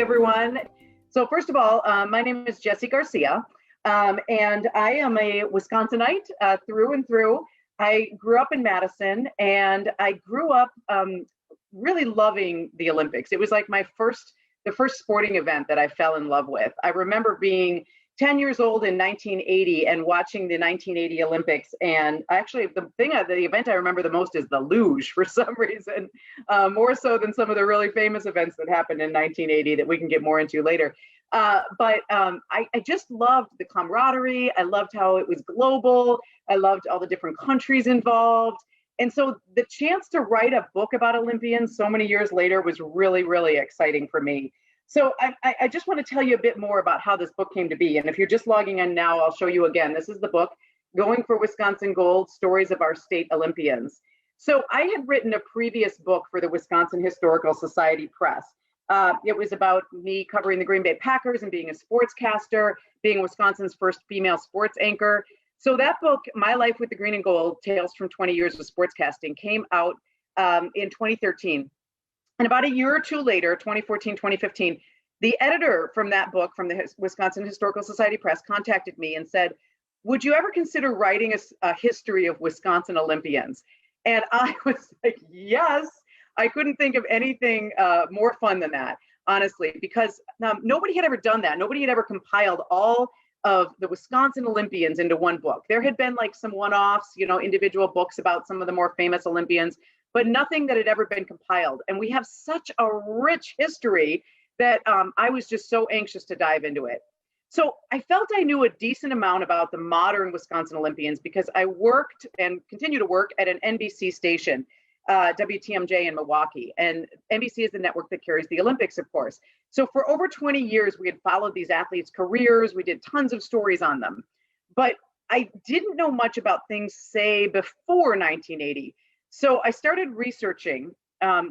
everyone. So first of all, my name is Jessie Garcia, and I am a Wisconsinite through and through. I grew up in Madison, and I grew up really loving the Olympics. It was like the first sporting event that I fell in love with. I remember being 10 years old in 1980 and watching the 1980 Olympics. And actually, the event I remember the most is the luge for some reason, more so than some of the really famous events that happened in 1980 that we can get more into later. But I just loved the camaraderie. I loved how it was global. I loved all the different countries involved. And so the chance to write a book about Olympians so many years later was really, really exciting for me. So I just want to tell you a bit more about how this book came to be. And if you're just logging in now, I'll show you again. This is the book, Going for Wisconsin Gold, Stories of Our State Olympians. So I had written a previous book for the Wisconsin Historical Society Press. It was about me covering the Green Bay Packers and being a sportscaster, being Wisconsin's first female sports anchor. So that book, My Life with the Green and Gold, Tales from 20 Years of Sportscasting, came out in 2013. And about a year or two later, 2014, 2015, the editor from that book, from the Wisconsin Historical Society Press, contacted me and said, would you ever consider writing a history of Wisconsin Olympians? And I was like, yes. I couldn't think of anything more fun than that, honestly, because nobody had ever done that. Nobody had ever compiled all of the Wisconsin Olympians into one book. There had been like some one-offs, individual books about some of the more famous Olympians, but nothing that had ever been compiled. And we have such a rich history that I was just so anxious to dive into it. So I felt I knew a decent amount about the modern Wisconsin Olympians because I worked and continue to work at an NBC station, WTMJ in Milwaukee. And NBC is the network that carries the Olympics, of course. So for over 20 years, we had followed these athletes' careers. We did tons of stories on them. But I didn't know much about things, say, before 1980. So I started researching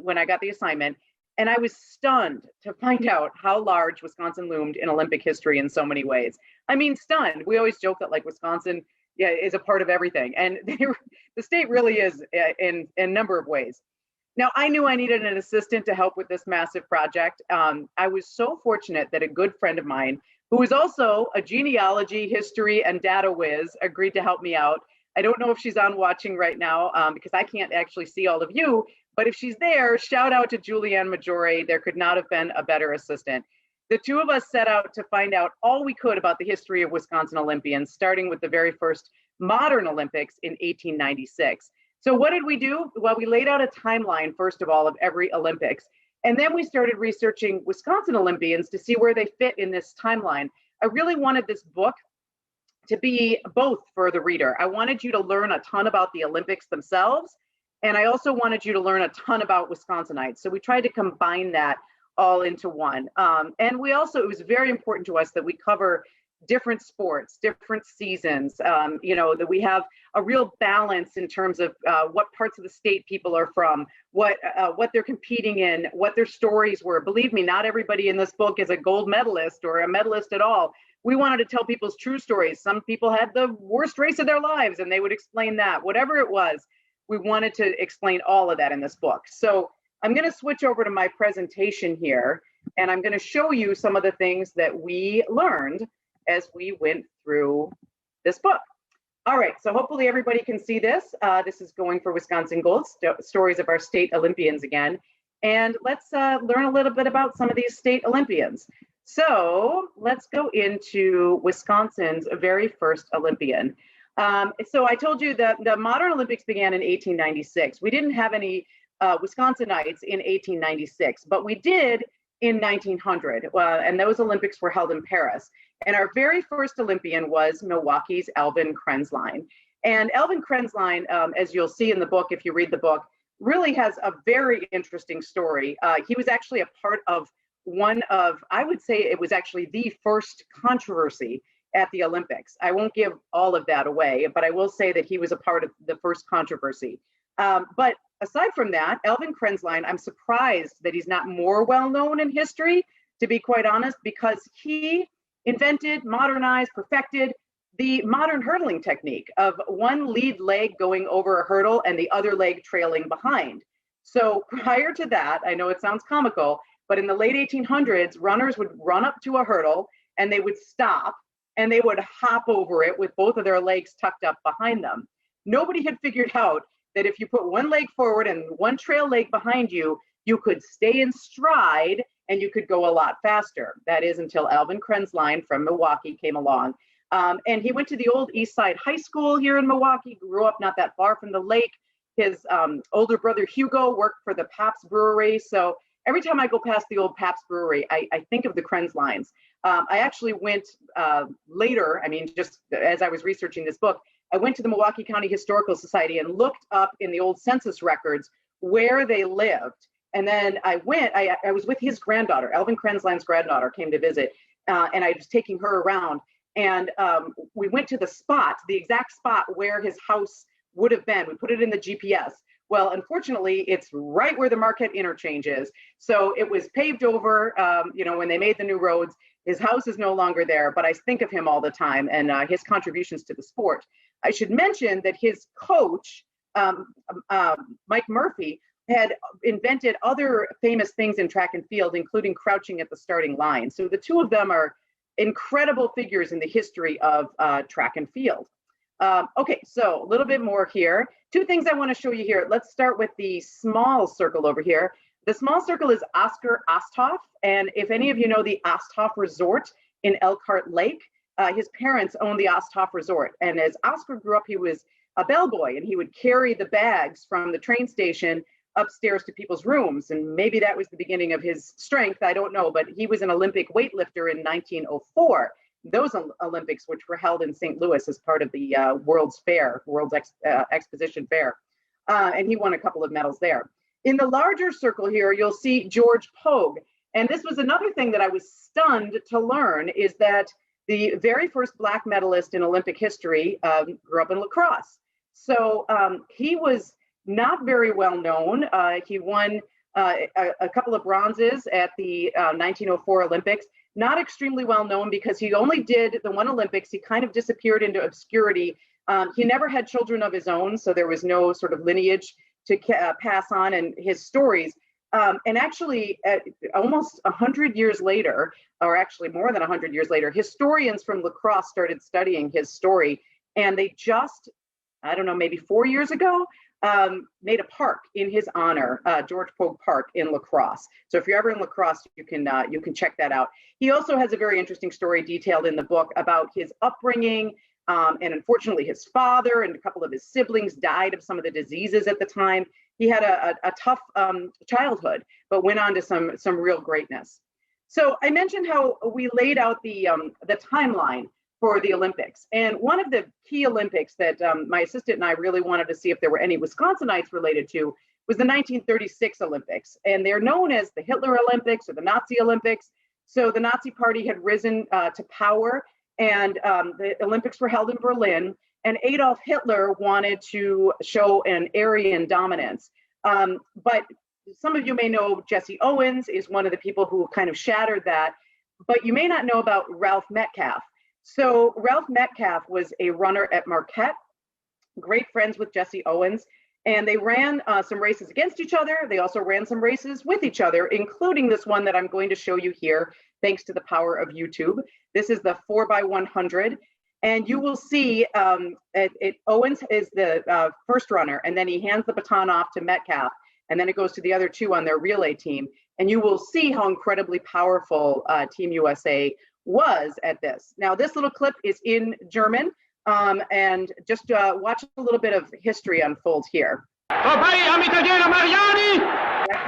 when I got the assignment, and I was stunned to find out how large Wisconsin loomed in Olympic history in so many ways. I mean, stunned. We always joke that like Wisconsin is a part of everything. And the state really is in a number of ways. Now, I knew I needed an assistant to help with this massive project. I was so fortunate that a good friend of mine, who was also a genealogy, history, and data whiz, agreed to help me out. I don't know if she's on watching right now because I can't actually see all of you, but if she's there, shout out to Julianne Maggiore. There could not have been a better assistant. The two of us set out to find out all we could about the history of Wisconsin Olympians, starting with the very first modern Olympics in 1896. So what did we do? Well, we laid out a timeline, first of all, of every Olympics. And then we started researching Wisconsin Olympians to see where they fit in this timeline. I really wanted this book to be both for the reader. I wanted you to learn a ton about the Olympics themselves, and I also wanted you to learn a ton about Wisconsinites. So we tried to combine that all into one. And we also, it was very important to us that we cover different sports, different seasons, that we have a real balance in terms of what parts of the state people are from, what they're competing in, what their stories were. Believe me, not everybody in this book is a gold medalist or a medalist at all. We wanted to tell people's true stories. Some people had the worst race of their lives and they would explain that. Whatever it was, we wanted to explain all of that in this book. So I'm going to switch over to my presentation here, and I'm going to show you some of the things that we learned as we went through this book. All right, so hopefully everybody can see this. This is Going for Wisconsin Gold, Stories of Our State Olympians again. And let's learn a little bit about some of these state Olympians. So let's go into Wisconsin's very first Olympian. So I told you that the modern Olympics began in 1896. We didn't have any Wisconsinites in 1896, but we did in 1900, and those Olympics were held in Paris. And our very first Olympian was Milwaukee's Alvin Krensline. And Alvin Krensline, as you'll see in the book, if you read the book, really has a very interesting story. He was actually a part of one of, I would say it was actually the first controversy at the Olympics. I won't give all of that away, but I will say that he was a part of the first controversy. But aside from that, Alvin Krensline, I'm surprised that he's not more well known in history, to be quite honest, because he invented, modernized, perfected the modern hurdling technique of one lead leg going over a hurdle and the other leg trailing behind. So prior to that, I know it sounds comical, But in the late 1800s, runners would run up to a hurdle and they would stop and they would hop over it with both of their legs tucked up behind them. Nobody had figured out that if you put one leg forward and one trail leg behind you, you could stay in stride and you could go a lot faster. That is until Alvin Krensline from Milwaukee came along. And he went to the old East Side High School here in Milwaukee, grew up not that far from the lake. His older brother Hugo worked for the Pabst Brewery. So every time I go past the old Pabst Brewery, I think of the Krenslines. I actually went later, I mean, just as I was researching this book, I went to the Milwaukee County Historical Society and looked up in the old census records where they lived. And then I was with his granddaughter, Alvin Krensline's granddaughter came to visit, and I was taking her around. And we went to the exact spot where his house would have been. We put it in the GPS. Well, unfortunately, it's right where the Marquette interchange is. So it was paved over, when they made the new roads. His house is no longer there, but I think of him all the time and his contributions to the sport. I should mention that his coach, Mike Murphy, had invented other famous things in track and field, including crouching at the starting line. So the two of them are incredible figures in the history of track and field. Okay, so a little bit more here. Two things I want to show you here. Let's start with the small circle over here. The small circle is Oscar Osthoff. And if any of you know the Osthoff Resort in Elkhart Lake, his parents owned the Osthoff Resort. And as Oscar grew up, he was a bellboy and he would carry the bags from the train station upstairs to people's rooms. And maybe that was the beginning of his strength. I don't know, but he was an Olympic weightlifter in 1904. Those Olympics, which were held in St. Louis as part of the World's Exposition Fair. And he won a couple of medals there. In the larger circle here, you'll see George Pogue. And this was another thing that I was stunned to learn is that the very first Black medalist in Olympic history grew up in lacrosse. So he was not very well known. He won a couple of bronzes at the 1904 Olympics. Not extremely well known because he only did the one Olympics. He kind of disappeared into obscurity. He never had children of his own, so there was no sort of lineage to pass on and his stories. And actually, almost 100 years later, or actually more than 100 years later, historians from lacrosse started studying his story. And they just, I don't know, maybe 4 years ago, made a park in his honor, George Pogue Park in La Crosse. So if you're ever in La Crosse, you can check that out. He also has a very interesting story detailed in the book about his upbringing. And unfortunately, his father and a couple of his siblings died of some of the diseases at the time. He had a tough childhood, but went on to some real greatness. So I mentioned how we laid out the timeline for the Olympics. And one of the key Olympics that my assistant and I really wanted to see if there were any Wisconsinites related to was the 1936 Olympics. And they're known as the Hitler Olympics or the Nazi Olympics. So the Nazi Party had risen to power, and the Olympics were held in Berlin. And Adolf Hitler wanted to show an Aryan dominance. But some of you may know Jesse Owens is one of the people who kind of shattered that. But you may not know about Ralph Metcalfe. So Ralph Metcalfe was a runner at Marquette, great friends with Jesse Owens, and they ran some races against each other. They also ran some races with each other, including this one that I'm going to show you here, thanks to the power of YouTube. This is the 4x100, and you will see Owens is the first runner, and then he hands the baton off to Metcalfe, and then it goes to the other two on their relay team, and you will see how incredibly powerful Team USA was at this. Now, this little clip is in German, and just watch a little bit of history unfold here. Vorbei am Italiener Mariani!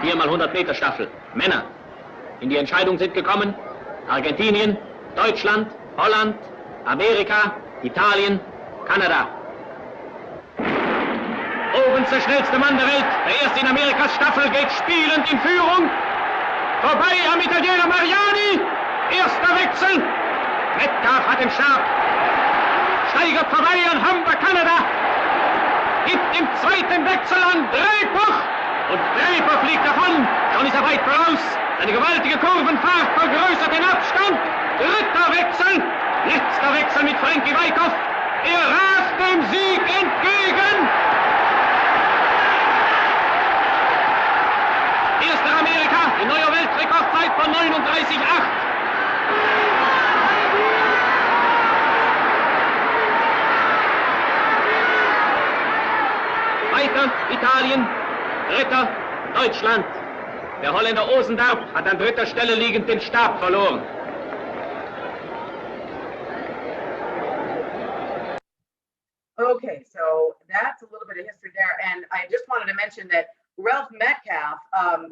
4x100 Meter Staffel, Männer. In die Entscheidung sind gekommen Argentinien, Deutschland, Holland, Amerika, Italien, Kanada. Oben der schnellste Mann der Welt, der erste in Amerikas Staffel, geht spielend in Führung. Vorbei am Italiener Mariani! Erster Wechsel. Metcalfe hat den Stab. Steigert vorbei an Hamburg, Kanada. Gibt im zweiten Wechsel an Draper. Und Draper fliegt davon. Schon ist er weit voraus. Eine gewaltige Kurvenfahrt vergrößert den Abstand. Dritter Wechsel. Letzter Wechsel mit Frankie Weikow. Er rast dem Sieg entgegen. Erster Amerika, die neue Weltrekordzeit. Zweiter Italien, Dritter Deutschland. Der Holländer Ozendarp hat an dritter Stelle liegend den Stab verloren. Okay, so that's a little bit of history there. And I just wanted to mention that Ralph Metcalfe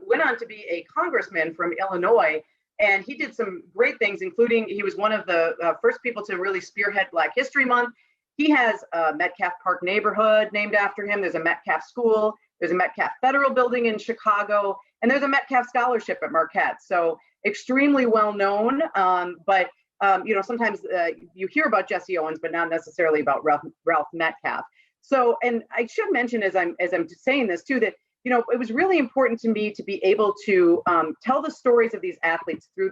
went on to be a congressman from Illinois, and he did some great things, including he was one of the first people to really spearhead Black History Month. He has a Metcalfe Park neighborhood named after him. There's a Metcalfe School. There's a Metcalfe Federal Building in Chicago, and there's a Metcalfe Scholarship at Marquette. So extremely well known, but you know, sometimes you hear about Jesse Owens, but not necessarily about Ralph Metcalfe. So, and I should mention as I'm saying this too, that, you know, it was really important to me to be able to tell the stories of these athletes through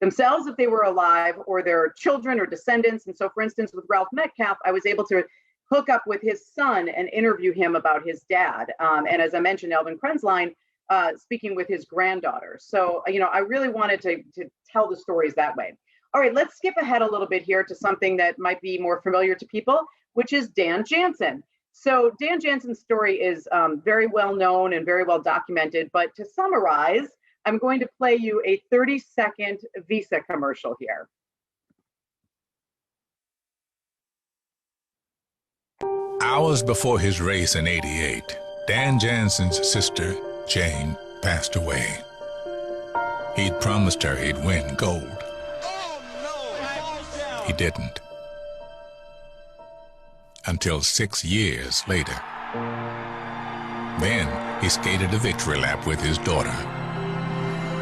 themselves, if they were alive, or their children or descendants. And so, for instance, with Ralph Metcalfe, I was able to hook up with his son and interview him about his dad. And as I mentioned, Alvin Krensline, speaking with his granddaughter. So, you know, I really wanted to tell the stories that way. All right, let's skip ahead a little bit here to something that might be more familiar to people, which is Dan Jansen. So Dan Jansen's story is very well known and very well documented, but to summarize, I'm going to play you a 30-second Visa commercial here. Hours before his race in '88, Dan Jansen's sister, Jane, passed away. He'd promised her he'd win gold. He didn't. Until 6 years later. Then he skated a victory lap with his daughter,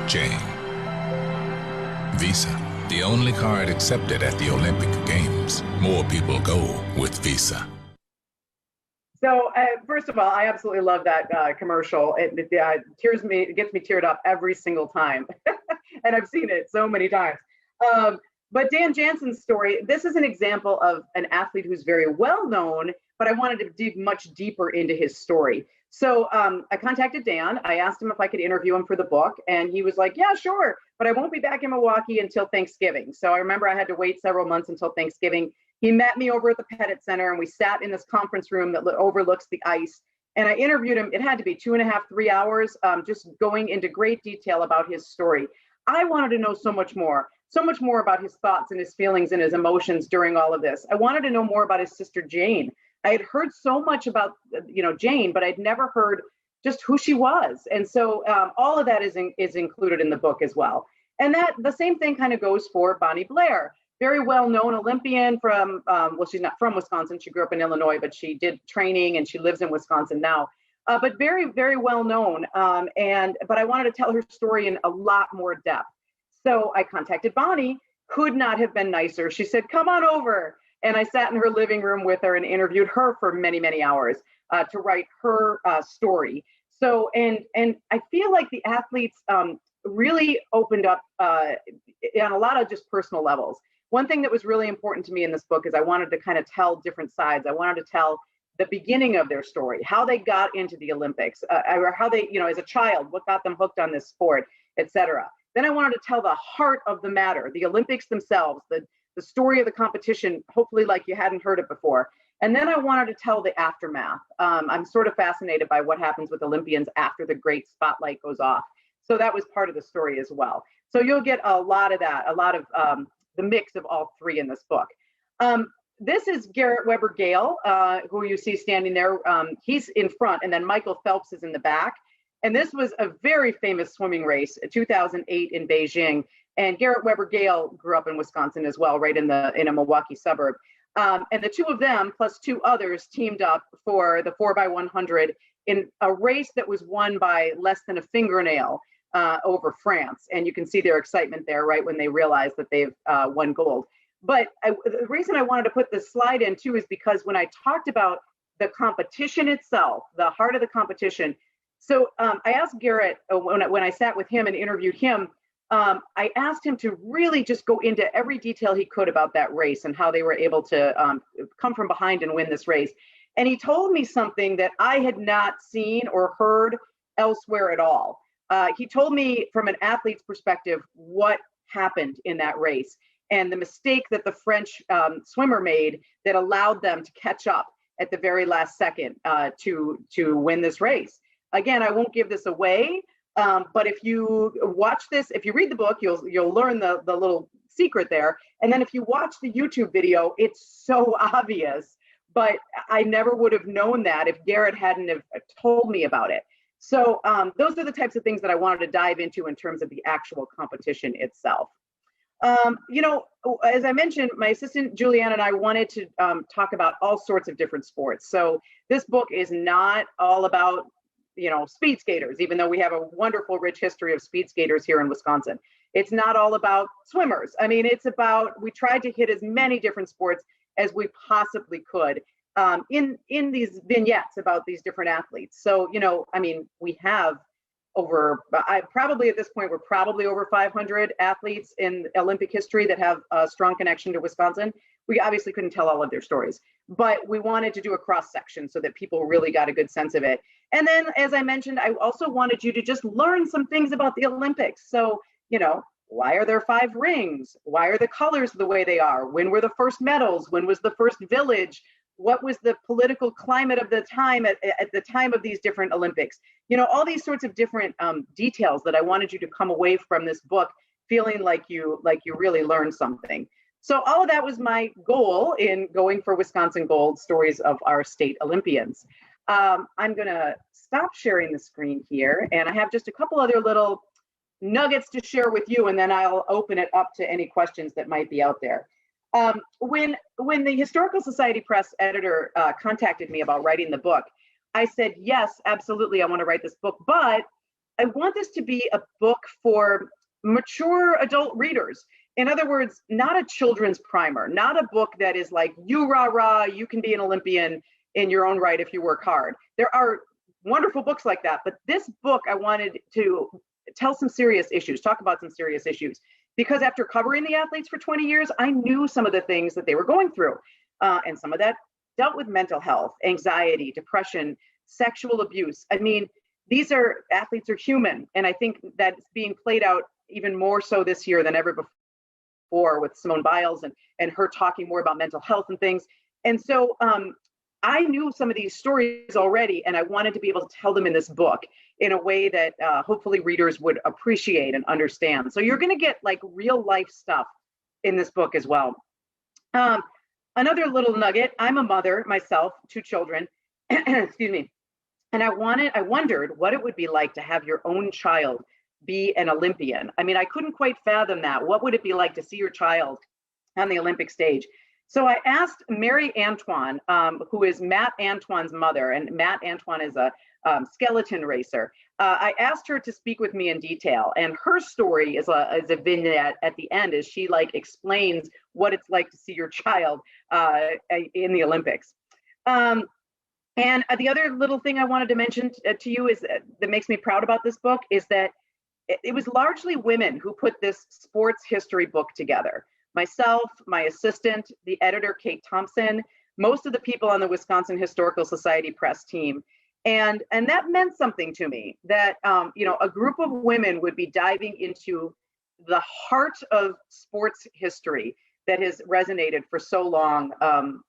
Jane. Visa, the only card accepted at the Olympic Games. More people go with Visa. So first of all, I absolutely love that commercial. It gets me teared up every single time. And I've seen it so many times. But Dan Jansen's story, this is an example of an athlete who's very well known, but I wanted to dig much deeper into his story. So I contacted Dan. I asked him if I could interview him for the book, and he was like, yeah, sure, but I won't be back in Milwaukee until Thanksgiving. So I remember I had to wait several months until Thanksgiving. He met me over at the Pettit Center, and we sat in this conference room that overlooks the ice. And I interviewed him. It had to be 2.5, 3 hours, just going into great detail about his story. I wanted to know so much more about his thoughts and his feelings and his emotions during all of this. I wanted to know more about his sister, Jane. I had heard so much about, you know, Jane, but I'd never heard just who she was. And so all of that is included in the book as well. And that the same thing kind of goes for Bonnie Blair, very well-known Olympian from, well, she's not from Wisconsin. She grew up in Illinois, but she did training and she lives in Wisconsin now. But very, very well-known. But I wanted to tell her story in a lot more depth. So I contacted Bonnie, could not have been nicer. She said, come on over. And I sat in her living room with her and interviewed her for many, many hours to write her story. So, and I feel like the athletes really opened up on a lot of just personal levels. One thing that was really important to me in this book is I wanted to kind of tell different sides. I wanted to tell the beginning of their story, how they got into the Olympics, or how they, you know, as a child, what got them hooked on this sport, etc. Then I wanted to tell the heart of the matter, the Olympics themselves, the story of the competition, hopefully like you hadn't heard it before. And then I wanted to tell the aftermath. I'm sort of fascinated by what happens with Olympians after the great spotlight goes off. So that was part of the story as well. So you'll get a lot of that, a lot of the mix of all three in this book. This is Garrett Weber Gale, who you see standing there. He's in front, and then Michael Phelps is in the back. And this was a very famous swimming race, 2008 in Beijing. And Garrett Weber Gale grew up in Wisconsin as well, right in a Milwaukee suburb. And the two of them, plus two others, teamed up for the 4x100 in a race that was won by less than a fingernail over France. And you can see their excitement there, right, when they realize that they've won gold. But the reason I wanted to put this slide in, too, is because when I talked about the competition itself, the heart of the competition, so I asked Garrett, when I sat with him and interviewed him, I asked him to really just go into every detail he could about that race and how they were able to come from behind and win this race. And he told me something that I had not seen or heard elsewhere at all. He told me from an athlete's perspective what happened in that race and the mistake that the French swimmer made that allowed them to catch up at the very last second to win this race. Again, I won't give this away, but if you watch this, if you read the book, you'll learn the little secret there. And then if you watch the YouTube video, it's so obvious, but I never would have known that if Garrett hadn't have told me about it. So those are the types of things that I wanted to dive into in terms of the actual competition itself. You know, as I mentioned, my assistant Julianne and I wanted to talk about all sorts of different sports. So this book is not all about, you know, speed skaters, even though we have a wonderful, rich history of speed skaters here in Wisconsin. It's not all about swimmers. I mean, it's about, we tried to hit as many different sports as we possibly could in these vignettes about these different athletes. So, you know, I mean, we have probably at this point, we're probably over 500 athletes in Olympic history that have a strong connection to Wisconsin. We obviously couldn't tell all of their stories, but we wanted to do a cross section so that people really got a good sense of it. And then, as I mentioned, I also wanted you to just learn some things about the Olympics. So, you know, why are there 5 rings? Why are the colors the way they are? When were the first medals? When was the first village? What was the political climate of the time at the time of these different Olympics? You know, all these sorts of different details that I wanted you to come away from this book feeling like you really learned something. So all of that was my goal in going for Wisconsin Gold, Stories of Our State Olympians. I'm gonna stop sharing the screen here, and I have just a couple other little nuggets to share with you, and then I'll open it up to any questions that might be out there. When the Historical Society Press editor contacted me about writing the book, I said, yes, absolutely, I want to write this book, but I want this to be a book for mature adult readers. In other words, not a children's primer, not a book that is like, you rah rah, you can be an Olympian in your own right if you work hard. There are wonderful books like that, but this book I wanted to tell some serious issues, talk about some serious issues. Because after covering the athletes for 20 years, I knew some of the things that they were going through. And some of that dealt with mental health, anxiety, depression, sexual abuse. I mean, athletes are human. And I think that's being played out even more so this year than ever before with Simone Biles and her talking more about mental health and things. And so I knew some of these stories already, and I wanted to be able to tell them in this book in a way that hopefully readers would appreciate and understand. So you're going to get like real life stuff in this book as well. Another little nugget, I'm a mother myself, 2 children, excuse me. And I wondered what it would be like to have your own child be an Olympian. I mean, I couldn't quite fathom that. What would it be like to see your child on the Olympic stage? So I asked Mary Antoine, who is Matt Antoine's mother, and Matt Antoine is a skeleton racer. I asked her to speak with me in detail, and her story is a vignette at the end as she like explains what it's like to see your child in the Olympics. And the other little thing I wanted to mention to you is that makes me proud about this book is that it was largely women who put this sports history book together. Myself, my assistant, the editor, Kate Thompson, most of the people on the Wisconsin Historical Society Press team. And that meant something to me that, you know, a group of women would be diving into the heart of sports history that has resonated for so long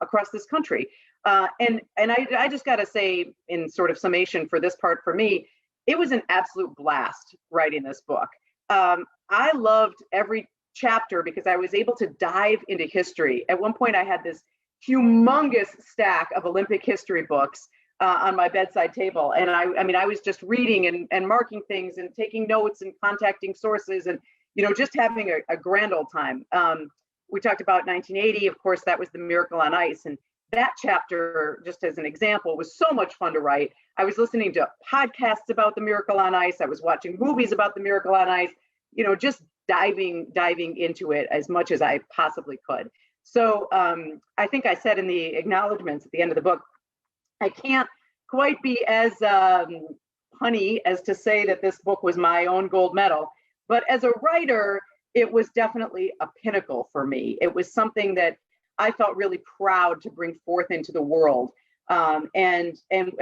across this country. And I just got to say, in sort of summation for this part for me, it was an absolute blast writing this book. I loved every chapter because I was able to dive into history. At one point, I had this humongous stack of Olympic history books on my bedside table. And I mean, I was just reading and marking things and taking notes and contacting sources and, you know, just having a grand old time. We talked about 1980. Of course, that was the Miracle on Ice. And that chapter, just as an example, was so much fun to write. I was listening to podcasts about the Miracle on Ice. I was watching movies about the Miracle on Ice, you know, just diving into it as much as I possibly could. So I think I said in the acknowledgments at the end of the book, I can't quite be as punny as to say that this book was my own gold medal, but as a writer, it was definitely a pinnacle for me. It was something that I felt really proud to bring forth into the world. And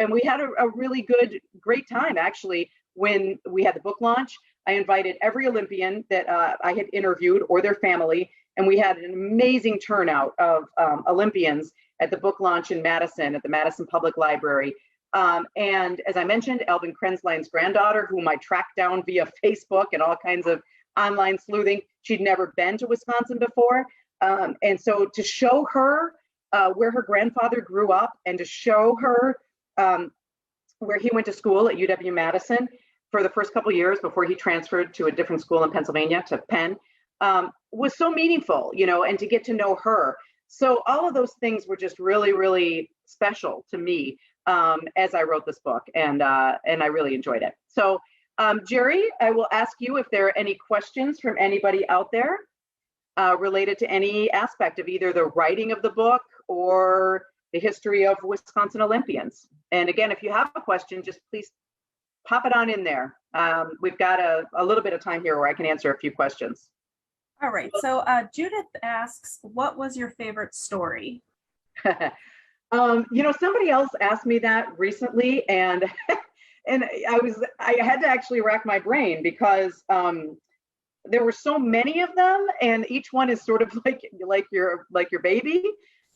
we had a really great time actually when we had the book launch. I invited every Olympian that I had interviewed or their family And we had an amazing turnout of Olympians at the book launch in Madison, at the Madison Public Library. And as I mentioned, Alvin Krensline's granddaughter, whom I tracked down via Facebook and all kinds of online sleuthing, she'd never been to Wisconsin before. And so to show her where her grandfather grew up, and to show her where he went to school at UW-Madison for the first couple of years before he transferred to a different school in Pennsylvania, to Penn, was so meaningful, you know, and to get to know her. So all of those things were just really, really special to me as I wrote this book, and I really enjoyed it. So Jerry, I will ask you if there are any questions from anybody out there related to any aspect of either the writing of the book or the history of Wisconsin Olympians. And again, if you have a question, just please pop it on in there. We've got a little bit of time here where I can answer a few questions. All right, so Judith asks, what was your favorite story? You know, somebody else asked me that recently, and and I had to actually rack my brain because there were so many of them, and each one is sort of like your baby.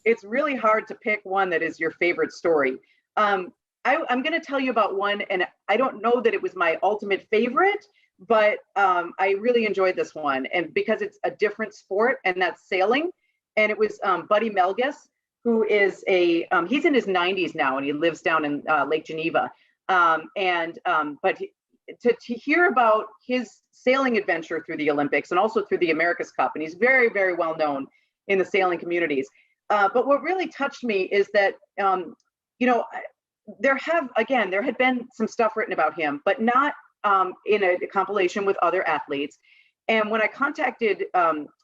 It's really hard to pick one that is your favorite story. I'm going to tell you about one, and I don't know that it was my ultimate favorite, but I really enjoyed this one, and because it's a different sport, and that's sailing. And it was Buddy Melgus, who is he's in his 90s now, and he lives down in Lake Geneva. But to hear about his sailing adventure through the Olympics and also through the America's Cup, and he's very, very well known in the sailing communities. But what really touched me is that, you know, there had been some stuff written about him, but not in a compilation with other athletes. And when I contacted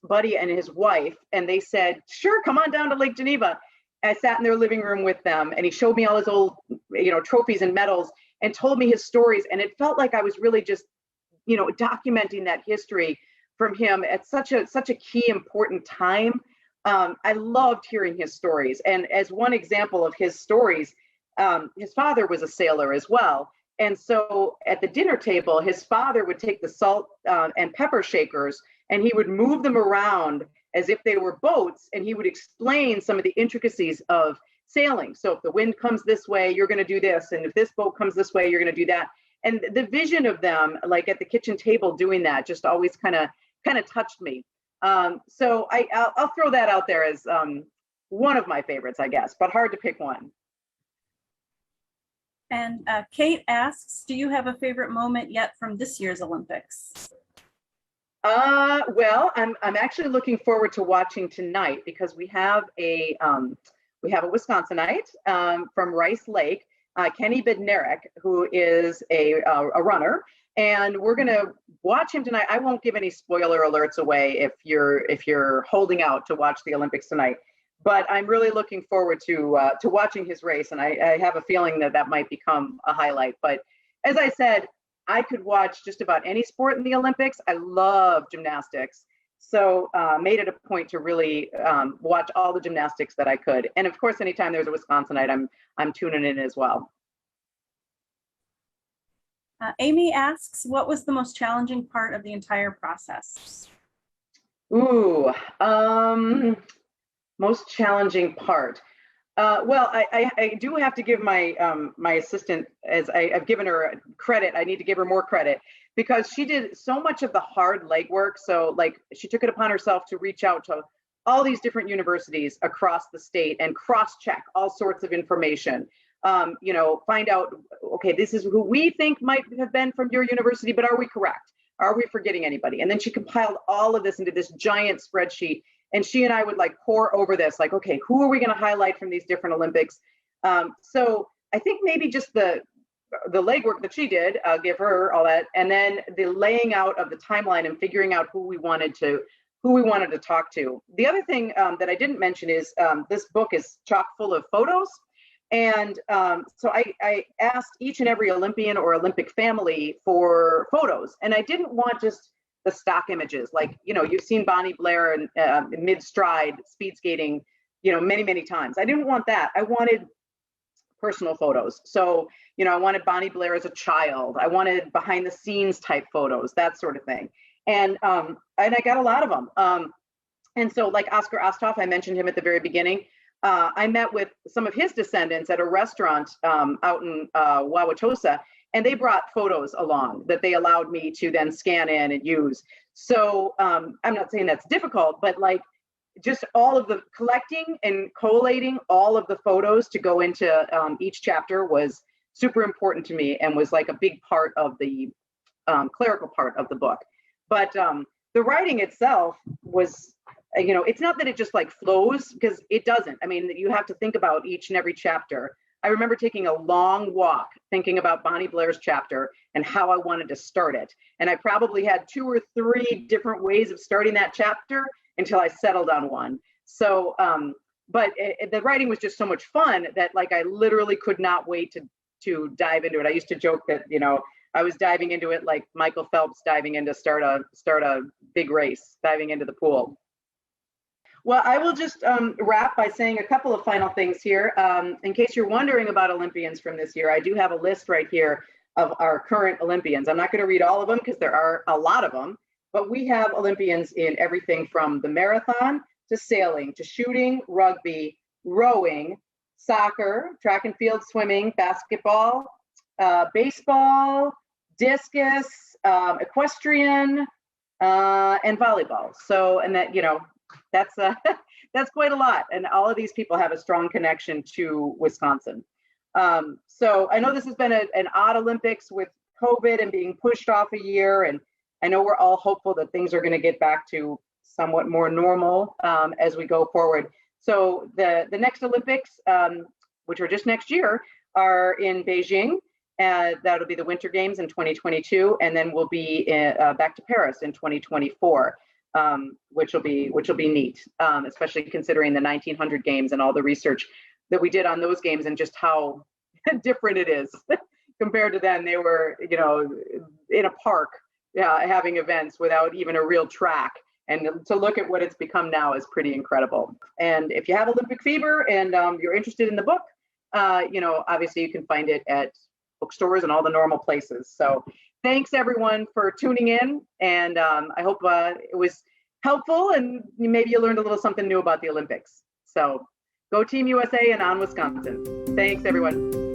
Buddy and his wife, and they said, sure, come on down to Lake Geneva, I sat in their living room with them, and he showed me all his old, you know, trophies and medals, and told me his stories. And it felt like I was really just, you know, documenting that history from him at such a key, important time. I loved hearing his stories. And as one example of his stories, his father was a sailor as well. And so at the dinner table, his father would take the salt and pepper shakers, and he would move them around as if they were boats, and he would explain some of the intricacies of sailing. So if the wind comes this way, you're going to do this. And if this boat comes this way, you're going to do that. And the vision of them, like at the kitchen table doing that, just always kind of touched me. So I'll throw that out there as one of my favorites, I guess, but hard to pick one. And Kate asks, do you have a favorite moment yet from this year's Olympics? Well, I'm actually looking forward to watching tonight, because we have a Wisconsinite from Rice Lake, Kenny Bednarek, who is a runner, and we're going to watch him tonight. I won't give any spoiler alerts away if you're holding out to watch the Olympics tonight, but I'm really looking forward to watching his race, and I have a feeling that might become a highlight. But as I said, I could watch just about any sport in the Olympics. I love gymnastics. So made it a point to really watch all the gymnastics that I could. And of course, anytime there's a Wisconsinite, I'm tuning in as well. Amy asks, what was the most challenging part of the entire process? Ooh, most challenging part. Well, I do have to give my my assistant, as I've given her credit, I need to give her more credit, because she did so much of the hard legwork. So like, she took it upon herself to reach out to all these different universities across the state and cross-check all sorts of information. You know, find out, okay, this is who we think might have been from your university, but are we correct? Are we forgetting anybody? And then she compiled all of this into this giant spreadsheet. And she and I would like pour over this, like, okay, who are we going to highlight from these different Olympics? So I think maybe just the legwork that she did, I'll give her all that, and then the laying out of the timeline and figuring out who we wanted to talk to. The other thing that I didn't mention is this book is chock full of photos, and so I asked each and every Olympian or Olympic family for photos, and I didn't want just the stock images, like, you know, you've seen Bonnie Blair in mid-stride speed skating, you know, many, many times. I didn't want that. I wanted personal photos. So, you know, I wanted Bonnie Blair as a child. I wanted behind the scenes type photos, that sort of thing. And I got a lot of them. And so like Oscar Osthoff, I mentioned him at the very beginning. I met with some of his descendants at a restaurant out in Wauwatosa, and they brought photos along that they allowed me to then scan in and use. So I'm not saying that's difficult, but like just all of the collecting and collating all of the photos to go into each chapter was super important to me and was like a big part of the clerical part of the book. But the writing itself was, it's not that it just like flows, because it doesn't. I mean, you have to think about each and every chapter. I remember taking a long walk thinking about Bonnie Blair's chapter and how I wanted to start it. And I probably had 2 or 3 different ways of starting that chapter until I settled on one. So, but the writing was just so much fun that like I literally could not wait to dive into it. I used to joke that, I was diving into it like Michael Phelps diving in to start a big race, diving into the pool. Well, I will just wrap by saying a couple of final things here. In case you're wondering about Olympians from this year, I do have a list right here of our current Olympians. I'm not going to read all of them because there are a lot of them, but we have Olympians in everything from the marathon to sailing to shooting, rugby, rowing, soccer, track and field, swimming, basketball, baseball, discus, equestrian, and volleyball. So, and that, that's quite a lot. And all of these people have a strong connection to Wisconsin. So I know this has been an odd Olympics with COVID and being pushed off a year. And I know we're all hopeful that things are going to get back to somewhat more normal as we go forward. So the next Olympics, which are just next year, are in Beijing. That'll be the Winter Games in 2022, and then we'll be back to Paris in 2024, which will be neat, especially considering the 1900 games and all the research that we did on those games and just how different it is compared to then. They were, in a park, having events without even a real track. And to look at what it's become now is pretty incredible. And if you have Olympic fever and you're interested in the book, obviously you can find it at bookstores and all the normal places. So thanks everyone for tuning in. And I hope it was helpful and maybe you learned a little something new about the Olympics. So go Team USA and on Wisconsin. Thanks everyone.